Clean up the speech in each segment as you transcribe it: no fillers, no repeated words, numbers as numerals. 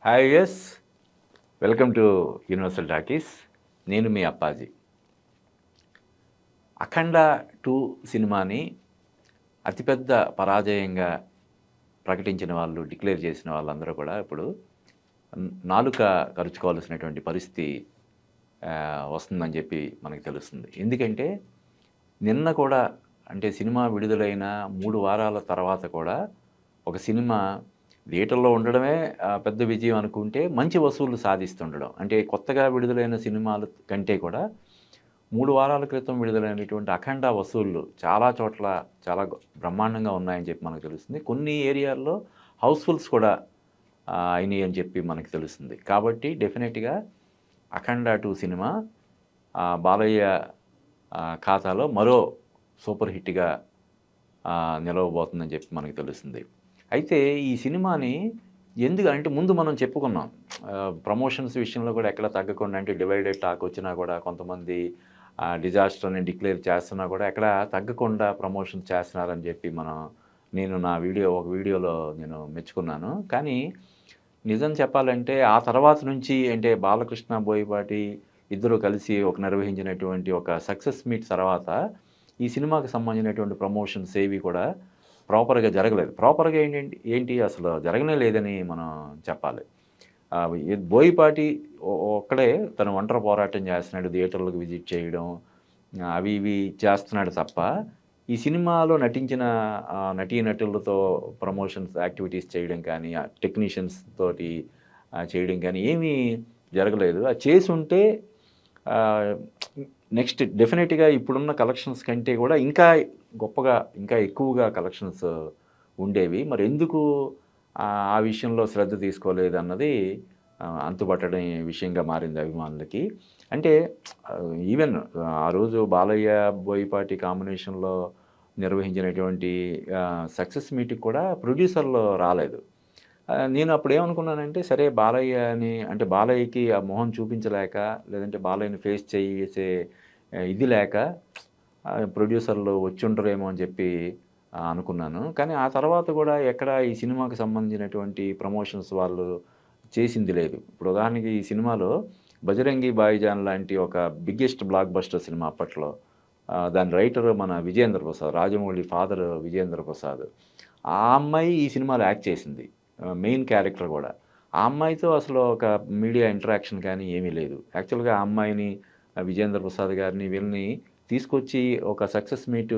Hi yes welcome to Universal Talkies. నేను మీ అప్పాజీ. అఖండ 2 సినిమాని అతిపెద్ద పరాజయంగా ప్రకటించిన వాళ్ళు, డిక్లేర్ చేసిన వాళ్ళందరూ కూడా ఇప్పుడు నాలుక కరుచుకోవాల్సినటువంటి పరిస్థితి వస్తుందని చెప్పి మనకు తెలుస్తుంది. ఎందుకంటే నిన్న కూడా, అంటే సినిమా విడుదలైన 3 వారాల తర్వాత కూడా ఒక సినిమా థియేటర్లో ఉండడమే పెద్ద విజయం అనుకుంటే మంచి వసూళ్లు సాధిస్తుండడం. అంటే కొత్తగా విడుదలైన సినిమాల కంటే కూడా 3 వారాల క్రితం విడుదలైనటువంటి అఖండ వసూళ్లు చాలా చోట్ల చాలా బ్రహ్మాండంగా ఉన్నాయని చెప్పి మనకు తెలుస్తుంది. కొన్ని ఏరియాల్లో హౌస్‌ఫుల్స్ కూడా అయినాయి అని చెప్పి మనకు తెలుస్తుంది. కాబట్టి డెఫినెట్‌గా అఖండ 2 సినిమా బాలయ్య ఖాతాలో మరో సూపర్ హిట్‌గా నిలవబోతుందని చెప్పి మనకు తెలుస్తుంది. అయితే ఈ సినిమాని అంటే ముందు మనం చెప్పుకున్నాం, ప్రమోషన్స్ విషయంలో కూడా ఎక్కడ తగ్గకుండా, అంటే డివైడెడ్ టాక్ వచ్చినా కూడా కొంతమంది డిజాస్టర్ అని డిక్లేర్ చేస్తున్నా కూడా ఎక్కడ తగ్గకుండా ప్రమోషన్స్ చేస్తున్నారని చెప్పి నేను నా ఒక వీడియోలో నేను మెచ్చుకున్నాను. కానీ నిజం చెప్పాలంటే ఆ తర్వాత నుంచి, అంటే బాలకృష్ణ బోయపాటి ఇద్దరు కలిసి నిర్వహించినటువంటి ఒక సక్సెస్ మీట్ తర్వాత ఈ సినిమాకి సంబంధించినటువంటి ప్రమోషన్స్ ఏవి కూడా ప్రాపర్‌గా జరగలేదు. ప్రాపర్‌గా ఏంటి అసలు జరగనే లేదని మనం చెప్పాలి. బోయపాటి ఒక్కడే తను ఒంటరి పోరాటం చేస్తున్నాడు. థియేటర్‌లకు విజిట్ చేయడం, అవి ఇవి చేస్తున్నాడు తప్ప, ఈ సినిమాలో నటించిన నటీనటులతో ప్రమోషన్స్ యాక్టివిటీస్ చేయడం కానీ, టెక్నీషియన్స్ తోటి చేయడం కానీ ఏమీ జరగలేదు. అది చేసుంటే నెక్స్ట్ డెఫినెట్‌గా ఇప్పుడున్న కలెక్షన్స్ కంటే కూడా ఇంకా గొప్పగా, ఇంకా ఎక్కువగా కలెక్షన్స్ ఉండేవి. మరి ఎందుకు ఆ విషయంలో శ్రద్ధ తీసుకోలేదన్నది అంతుబట్టని విషయంగా మారింది అభిమానులకి. అంటే ఈవెన్ ఆ రోజు బాలయ్య బోయపాటి కాంబినేషన్‌లో నిర్వహించినటువంటి సక్సెస్ మీట్‌కి కూడా ప్రొడ్యూసర్లు రాలేదు. నేను అప్పుడు ఏమనుకున్నానంటే, సరే అంటే బాలయ్యకి ఆ మొహం చూపించలేక, లేదంటే బాలయ్యని ఫేస్ చేసే ఇది లేక ప్రొడ్యూసర్లు వచ్చుండరేమో అని చెప్పి అనుకున్నాను. కానీ ఆ తర్వాత కూడా ఎక్కడ ఈ సినిమాకి సంబంధించినటువంటి ప్రమోషన్స్ వాళ్ళు చేసింది లేదు. ఇప్పుడు ఉదాహరణకి ఈ సినిమాలో 'బజరంగి భాయిజాన్' లాంటి ఒక బిగ్గెస్ట్ బ్లాక్ బస్టర్ సినిమా అప్పట్లో. దాని రైటర్ మన విజయేంద్ర ప్రసాద్, రాజమౌళి ఫాదర్ విజయేంద్ర ప్రసాద్. ఆ అమ్మాయి ఈ సినిమాలో యాక్ట్ చేసింది, మెయిన్ క్యారెక్టర్ కూడా. ఆ అమ్మాయితో అసలు ఒక మీడియా ఇంటరాక్షన్ కానీ ఏమీ లేదు. యాక్చువల్‌గా ఆ అమ్మాయిని, విజయేంద్ర ప్రసాద్ గారిని, వీళ్ళని తీసుకొచ్చి ఒక సక్సెస్ మీట్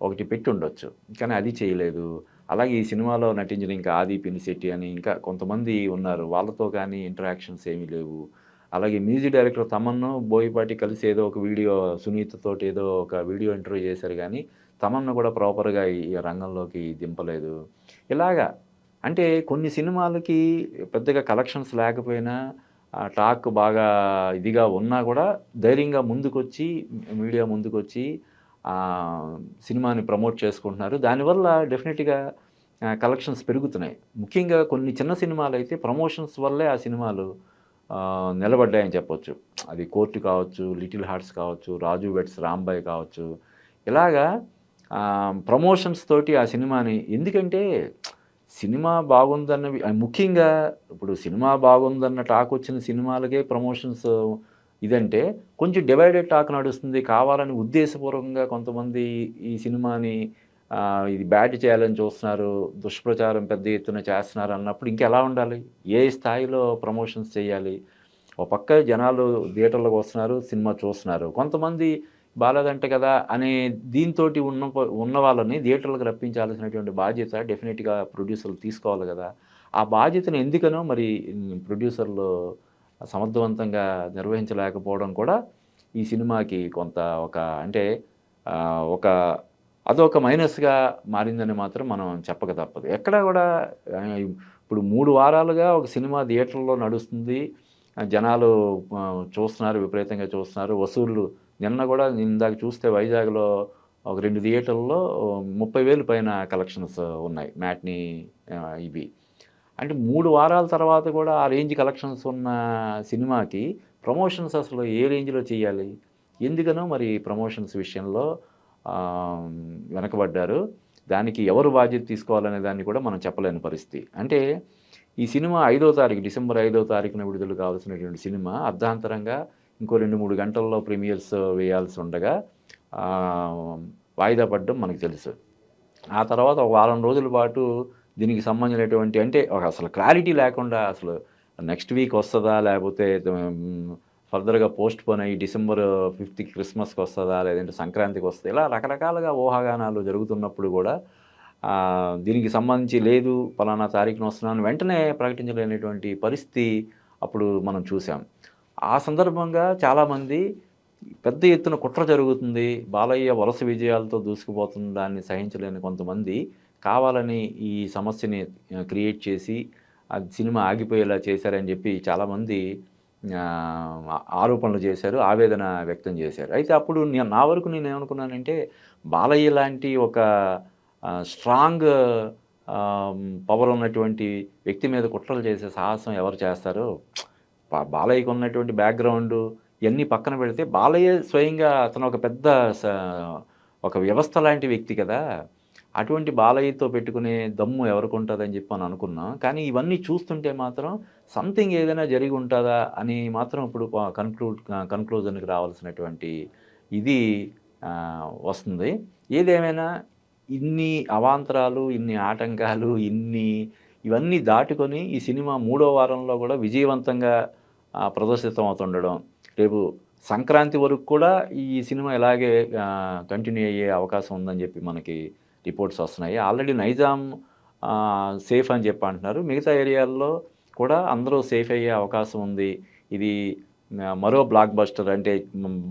ఒకటి పెట్టుండొచ్చు. కానీ అది చేయలేదు. అలాగే ఈ సినిమాలో నటించిన ఇంకా ఆది పినిశెట్టి అని ఇంకా కొంతమంది ఉన్నారు. వాళ్ళతో కానీ ఇంటరాక్షన్స్ ఏమీ లేవు. అలాగే మ్యూజిక్ డైరెక్టర్ తమన్ను, బోయపాటి కలిసి ఏదో ఒక వీడియో, సునీతతోటి ఏదో ఒక వీడియో ఇంటర్వ్యూ చేశారు గానీ, తమన్ను కూడా ప్రాపర్‌గా ఈ రంగంలోకి దింపలేదు. ఇలాగా అంటే కొన్ని సినిమాలకి పెద్దగా కలెక్షన్స్ లేకపోయినా, టాక్ బాగా ఇదిగా ఉన్నా కూడా ధైర్యంగా ముందుకొచ్చి, మీడియా ముందుకొచ్చి సినిమాని ప్రమోట్ చేసుకుంటున్నారు. దానివల్ల డెఫినెట్‌గా కలెక్షన్స్ పెరుగుతున్నాయి. ముఖ్యంగా కొన్ని చిన్న సినిమాలైతే ప్రమోషన్స్ వల్లే ఆ సినిమాలు నిలబడ్డాయని చెప్పొచ్చు. అది 'కోర్ట్' కావచ్చు, 'లిటిల్ హార్ట్స్' కావచ్చు, 'రాజు వెడ్స్ రాంబాయ్' కావచ్చు. ఇలాగా ప్రమోషన్స్ తోటి ఆ సినిమాని, ఎందుకంటే సినిమా బాగుందన్నవి ముఖ్యంగా ఇప్పుడు సినిమా బాగుందన్న టాక్ వచ్చిన సినిమాలకే ప్రమోషన్స్ ఇదంటే, కొంచెం డివైడెడ్ టాక్ నడుస్తుంది. కావాలని ఉద్దేశపూర్వకంగా కొంతమంది ఈ సినిమాని ఇది బ్యాడ్ చేయాలని చూస్తున్నారు, దుష్ప్రచారం పెద్ద ఎత్తున చేస్తున్నారు అన్నప్పుడు ఇంకెలా ఉండాలి? ఏ స్థాయిలో ప్రమోషన్స్ చేయాలి? ఒక పక్క జనాలు థియేటర్‌లోకి వస్తున్నారు, సినిమా చూస్తున్నారు. కొంతమంది బాలేదంట కదా అనే దీనితోటి ఉన్న వాళ్ళని థియేటర్‌లకు రప్పించాల్సినటువంటి బాధ్యత డెఫినిట్‌గా ప్రొడ్యూసర్లు తీసుకోవాలి గదా! ఆ బాధ్యతను ఎందుకనో మరి ప్రొడ్యూసర్లు సమర్థవంతంగా నిర్వహించలేకపోవడం కూడా ఈ సినిమాకి కొంత అంటే ఒక అదొక మైనస్‌గా మారిందని మాత్రం మనం చెప్పక తప్పదు. ఎక్కడా గూడా ఇప్పుడు 3 వారాలుగా ఒక సినిమా థియేటర్‌లో నడుస్తుంది. జనాలు చూస్తున్నారు, విపరీతంగా చూస్తున్నారు. వసూళ్లు నిన్న గూడా, ఇందాక చూస్తే వైజాగ్‌లో ఒక 2 థియేటర్‌లో 30,000 పైన కలెక్షన్స్ ఉన్నాయి. మ్యాట్నీ ఇవి. అంటే 3 వారాల తర్వాత కూడా ఆ రేంజ్ కలెక్షన్స్ ఉన్న సినిమాకి ప్రమోషన్స్ అసలు ఏ రేంజ్‌లో చేయాలి? ఎందుకనో మరి ప్రమోషన్స్ విషయంలో వెనకబడ్డారు. దానికి ఎవరు బాధ్యత తీసుకోవాలనే దాన్ని కూడా మనం చెప్పలేని పరిస్థితి. అంటే ఈ సినిమా 5వ తారీఖు డిసెంబర్ 5వ తారీఖున విడుదల కావాల్సినటువంటి సినిమా అర్ధాంతరంగా ఇంకో 2, 3 గంటల్లో ప్రీమియర్స్ వేయాల్సి ఉండగా వాయిదా పడడం మనకు తెలుసు. ఆ తర్వాత ఒక వారం రోజుల పాటు దీనికి సంబంధించినటువంటి అంటే అసలు క్లారిటీ లేకుండా అసలు నెక్స్ట్ వీక్ వస్తదా? లేకపోతే ఫర్దర్‌గా పోస్ట్‌పోన్ అయ్యి డిసెంబర్ 5థ్‌కి క్రిస్మస్‌కి వస్తదా? లేదంటే సంక్రాంతికి వస్తదా? ఇలా రకరకాలుగా ఊహాగానాలు జరుగుతున్నప్పుడు గూడా దీనికి సంబంధించి లేదు పలానా తారీఖున వస్తున్నాను వెంటనే ప్రకటించలేనటువంటి పరిస్థితి అప్పుడు మనం చూసాం. ఆ సందర్భంగా చాలామంది పెద్ద ఎత్తున కుట్ర జరుగుతుంది. బాలయ్య వరుస విజయాలతో దూసుకుపోతున్న దాన్ని సహించలేని కొంతమంది కావాలని ఈ సమస్యని క్రియేట్ చేసి అది సినిమా ఆగిపోయేలా చేశారని చెప్పి చాలామంది ఆరోపణలు చేశారు. ఆవేదన వ్యక్తం చేశారు. అయితే అప్పుడు నా వరకు నేనేమనుకున్నానంటే బాలయ్య లాంటి ఒక స్ట్రాంగ్ పవర్ ఉన్నటువంటి వ్యక్తి మీద కుట్రలు చేసే సాహసం ఎవరు చేస్తారు? బాలయ్యకు ఉన్నటువంటి బ్యాక్‌గ్రౌండు ఇయన్నీ పక్కన పెడితే బాలయ్య స్వయంగా అతను ఒక పెద్ద ఒక వ్యవస్థ లాంటి వ్యక్తి కదా! అటువంటి బాలయ్యతో పెట్టుకునే దమ్ము ఎవరికుంటదని చెప్పి అని అనుకున్నాం. కానీ ఇవన్నీ చూస్తుంటే మాత్రం సంథింగ్ ఏదైనా జరిగి ఉంటదా అని మాత్రం ఇప్పుడు కన్క్లూజన్‌కి రావాల్సినటువంటి ఇది వస్తుంది. ఏదేమైనా ఇన్ని అవాంతరాలు, ఇన్ని ఆటంకాలు, ఇవన్నీ దాటుకొని ఈ సినిమా మూడో వారంలో కూడా విజయవంతంగా ప్రదర్శితం అవుతుండడం, రేపు సంక్రాంతి వరకు కూడా ఈ సినిమా ఇలాగే కంటిన్యూ అయ్యే అవకాశం ఉందని చెప్పి మనకి రిపోర్ట్స్ వస్తున్నాయి. ఆల్రెడీ నైజాం సేఫ్ అని చెప్పి అంటున్నారు. మిగతా ఏరియాల్లో కూడా అందరూ సేఫ్ అయ్యే అవకాశం ఉంది. ఇది మరో బ్లాక్ బస్టర్ అంటే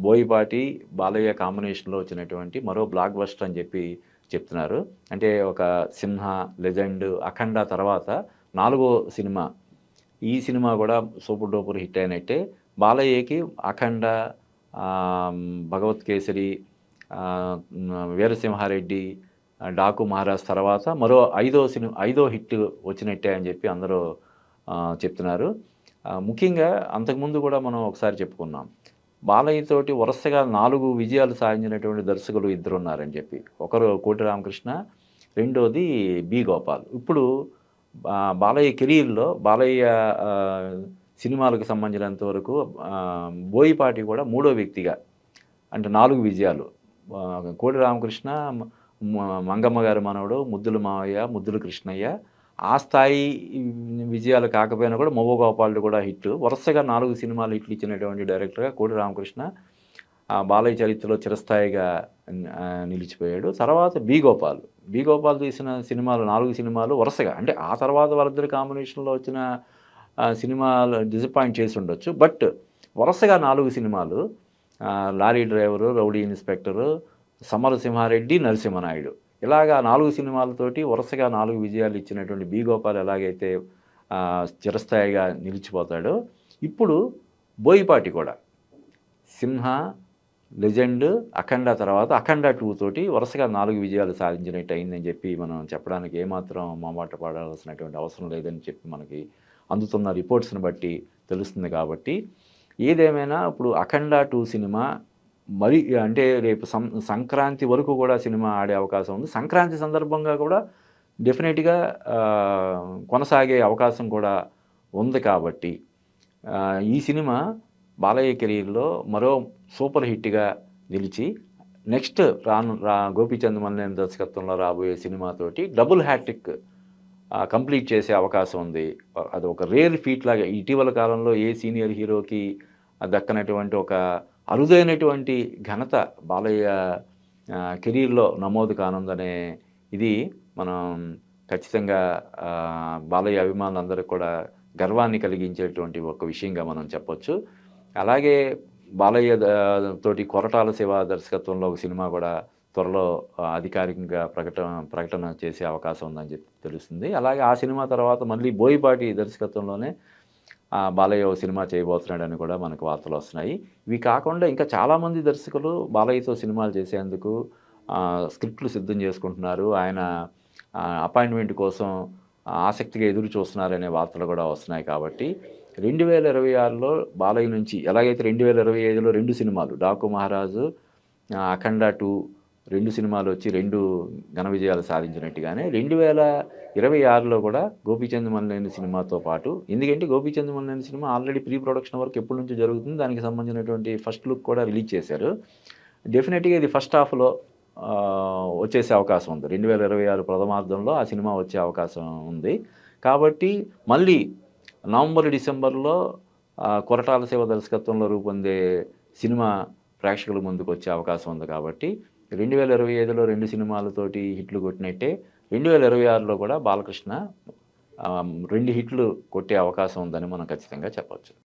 బోయపాటి, బాలయ్య కాంబినేషన్‌లో వచ్చినటువంటి మరో బ్లాక్ బస్టర్ అని చెప్పి చెప్తున్నారు. అంటే ఒక 'సింహ', 'లెజెండ్', 'అఖండ' తర్వాత 4వ సినిమా. ఈ సినిమా కూడా సూపర్ డూపర్ హిట్ అయినట్టే. బాలయ్యకి 'అఖండ', 'భగవత్ కేసరి', 'వీరసింహారెడ్డి', 'డాకు మహారాజ్' తర్వాత మరో ఐదో హిట్ వచ్చినట్టే అని చెప్పి అందరూ చెప్తున్నారు. ముఖ్యంగా అంతకుముందు కూడా మనం ఒకసారి చెప్పుకున్నాం. బాలయ్యతోటి వరుసగా 4 విజయాలు సాధించినటువంటి దర్శకులు ఇద్దరున్నారని చెప్పి. ఒకరు కోటి రామకృష్ణ, రెండోది బి. గోపాల్. ఇప్పుడు బాలయ్య కెరీర్‌లో బాలయ్య సినిమాలకు సంబంధించినంత వరకు బోయపాటి కూడా మూడో వ్యక్తిగా అంటే 4 విజయాలు. కోటి రామకృష్ణ, మంగమ్మ గారి మనవడు, ముద్దుల మావయ్య, ముద్దుల కృష్ణయ్య. ఆ స్థాయి విజయాలు కాకపోయినా కూడా 'మొవ్వ గోపాలుడు' కూడా హిట్. వరుసగా 4 సినిమాలు హిట్లు ఇచ్చినటువంటి డైరెక్టర్గా కోటి రామకృష్ణ బాలయ్య చరిత్రలో చిరస్థాయిగా నిలిచిపోయాడు. తర్వాత బి. గోపాల్. బి. గోపాల్ తీసిన సినిమాలు 4 సినిమాలు వరుసగా అంటే ఆ తర్వాత వాళ్ళిద్దరి కాంబినేషన్‌లో వచ్చిన సినిమాలు డిసప్పాయింట్ చేసి ఉండొచ్చు. బట్ వరుసగా 4 సినిమాలు 'lorry driver', 'rowdy inspector', 'Samarasimha Reddy', 'Narasimha Naidu' ఇలాగా 4 సినిమాలతోటి వరుసగా 4 విజయాలు ఇచ్చినటువంటి బి. గోపాల్ ఎలాగైతే చిరస్థాయిగా నిలిచిపోతాడో ఇప్పుడు బోయపాటి కూడా 'సింహ', 'లెజెండ్', 'అఖండ' తర్వాత 'అఖండ 2' తోటి వరుసగా 4 విజయాలు సాధించినట్టు అయిందని చెప్పి మనం చెప్పడానికి ఏమాత్రం మొహమాట పడాల్సినటువంటి అవసరం లేదని చెప్పి మనకి అందుతున్న రిపోర్ట్స్ని బట్టి తెలుస్తుంది. కాబట్టి ఏదేమైనా ఇప్పుడు 'అఖండ 2' సినిమా మరి అంటే రేపు సంక్రాంతి వరకు కూడా సినిమా ఆడే అవకాశం ఉంది. సంక్రాంతి సందర్భంగా కూడా డెఫినెట్‌గా కొనసాగే అవకాశం కూడా ఉంది. కాబట్టి ఈ సినిమా బాలయ్య కెరీర్‌లో మరో సూపర్ హిట్‌గా నిలిచి నెక్స్ట్ గోపీచంద్ మలినేని దర్శకత్వంలో రాబోయే సినిమాతోటి డబుల్ హ్యాట్రిక్ కంప్లీట్ చేసే అవకాశం ఉంది. అది ఒక రేర్ ఫీట్ లాగా ఇటీవల కాలంలో ఏ సీనియర్ హీరోకి దక్కనటువంటి ఒక అరుదైనటువంటి ఘనత బాలయ్య కెరీర్‌లో నమోదు కానుందనే ఇది మనం ఖచ్చితంగా బాలయ్య అభిమానులందరికీ కూడా గర్వాన్ని కలిగించేటువంటి ఒక విషయంగా మనం చెప్పొచ్చు. అలాగే బాలయ్య తోటి కొరటాల శివ దర్శకత్వంలో ఒక సినిమా కూడా త్వరలో అధికారికంగా ప్రకటన చేసే అవకాశం ఉందని చెప్పి తెలుస్తుంది. అలాగే ఆ సినిమా తర్వాత మళ్ళీ బోయపాటి దర్శకత్వంలోనే బాలయ్య ఓ సినిమా చేయబోతున్నాడని కూడా మనకు వార్తలు వస్తున్నాయి. ఇవి కాకుండా ఇంకా చాలామంది దర్శకులు బాలయ్యతో సినిమాలు చేసేందుకు స్క్రిప్ట్లు సిద్ధం చేసుకుంటున్నారు. ఆయన అపాయింట్మెంట్ కోసం ఆసక్తిగా ఎదురు చూస్తున్నారనే వార్తలు కూడా వస్తున్నాయి. కాబట్టి 2026లో బాలయ్య నుంచి ఎలాగైతే 2025లో 2 సినిమాలు 'డాకు మహారాజు', 'అఖండ 2' 2 సినిమాలు వచ్చి 2 ఘన విజయాలు సాధించినట్టుగానే 2026లో కూడా గోపీచంద్ మలినేని సినిమాతో పాటు, ఎందుకంటే Gopichand Malineni cinema already pre production work ఎప్పటి నుంచో జరుగుతుంది. దానికి సంబంధించినటువంటి ఫస్ట్ లుక్ కూడా రిలీజ్ చేశారు. డెఫినెట్‌గా ఇది ఫస్ట్ హాఫ్‌లో వచ్చేసే అవకాశం ఉంది. 2026 ప్రథమార్థంలో ఆ సినిమా వచ్చే అవకాశం ఉంది. కాబట్టి మళ్ళీ నవంబర్, డిసెంబర్‌లో కొరటాల శివ దర్శకత్వంలో రూపొందే సినిమా ప్రేక్షకుల ముందుకొచ్చే అవకాశం ఉంది కాబట్టి 2025లో 2 సినిమాలతోటి హిట్లు కొట్టినట్టే 2026లో కూడా బాలకృష్ణ 2 హిట్లు కొట్టే అవకాశం ఉందని మనం ఖచ్చితంగా చెప్పొచ్చు.